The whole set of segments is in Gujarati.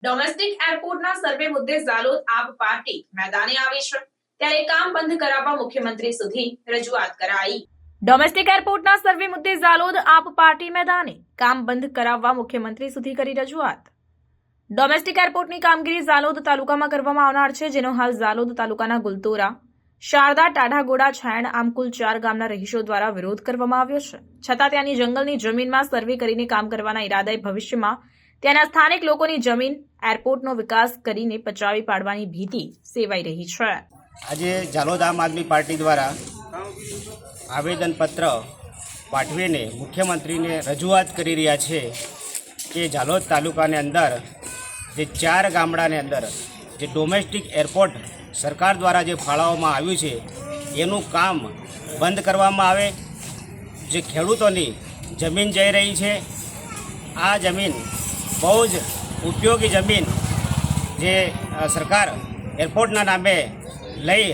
ડોમેસ્ટિક એરપોર્ટના સર્વે મુદ્દે ઝાલોદ આપ પાર્ટી મેદાને આવી છે, ત્યારે કામ બંધ કરાવવા મુખ્યમંત્રી સુધી રજૂઆત કરાઈ। ડોમેસ્ટિક એરપોર્ટના સર્વે મુદ્દે ઝાલોદ આપ પાર્ટી મેદાને કામ બંધ કરાવવા મુખ્યમંત્રી સુધી કરી રજૂઆત। ડોમેસ્ટિક એરપોર્ટની કામગીરી ઝાલોદ તાલુકામાં કરવામાં આવનાર છે, જેનો હાલ ઝાલોદ તાલુકાના ગુલતોરા, શારદા, ટાઢાગોડા, છાયણ આમ કુલ 4 ગામના રહીશો દ્વારા વિરોધ કરવામાં આવ્યો છે। છતાં ત્યાંની જંગલની જમીનમાં સર્વે કરીને કામ કરવાના ઈરાદાએ ભવિષ્યમાં ત્યાંના સ્થાનિક લોકોની જમીન એરપોર્ટનો વિકાસ કરીને પચાવી પાડવાની ભીતિ સેવાઈ રહી છે। આજે ઝાલોદ આમ આદમી પાર્ટી દ્વારા આવેદનપત્ર પાઠવીને મુખ્યમંત્રીને રજૂઆત કરી રહ્યા છે કે ઝાલોદ તાલુકાની અંદર જે 4 ગામડાની અંદર જે ડોમેસ્ટિક એરપોર્ટ સરકાર દ્વારા જે ફાળવવામાં આવ્યું છે એનું કામ બંધ કરવામાં આવે। જે ખેડૂતોની જમીન જઈ રહી છે, આ જમીન બહુ જ ઉપયોગી જમીન જે સરકાર એરપોર્ટના નામે લઈ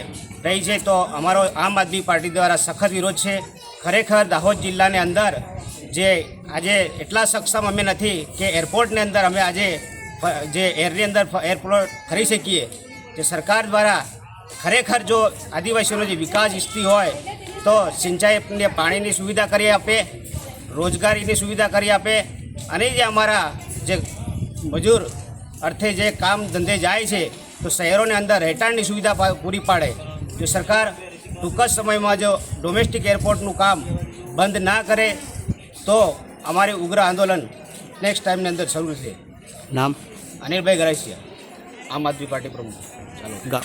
રહી છે, તો અમારો આમ આદમી પાર્ટી દ્વારા સખત વિરોધ છે। ખરેખર દાહોદ જિલ્લાની અંદર જે આજે એટલા સક્ષમ અમે નથી કે એરપોર્ટની અંદર અમે આજે જે એરની અંદર એરપોર્ટ કરી શકીએ। જે સરકાર દ્વારા ખરેખર જો આદિવાસીઓનો જે વિકાસ ઈચ્છતી હોય તો સિંચાઈને પાણીની સુવિધા કરી આપે, રોજગારીની સુવિધા કરી આપે, અને જે અમારા જે મજૂર અર્થે જે કામ ધંધે જાય છે તો શહેરોની અંદર રહેઠાણની સુવિધા પૂરી પાડે। જો સરકાર ટૂંક જ સમયમાં જો ડોમેસ્ટિક એરપોર્ટનું કામ બંધ ના કરે તો અમારી ઉગ્ર આંદોલન નેક્સ્ટ ટાઈમની અંદર શરૂ છે। નામ? અનિલભાઈ ગરાસિયા, આમ આદમી પાર્ટી પ્રમુખ। ચાલો।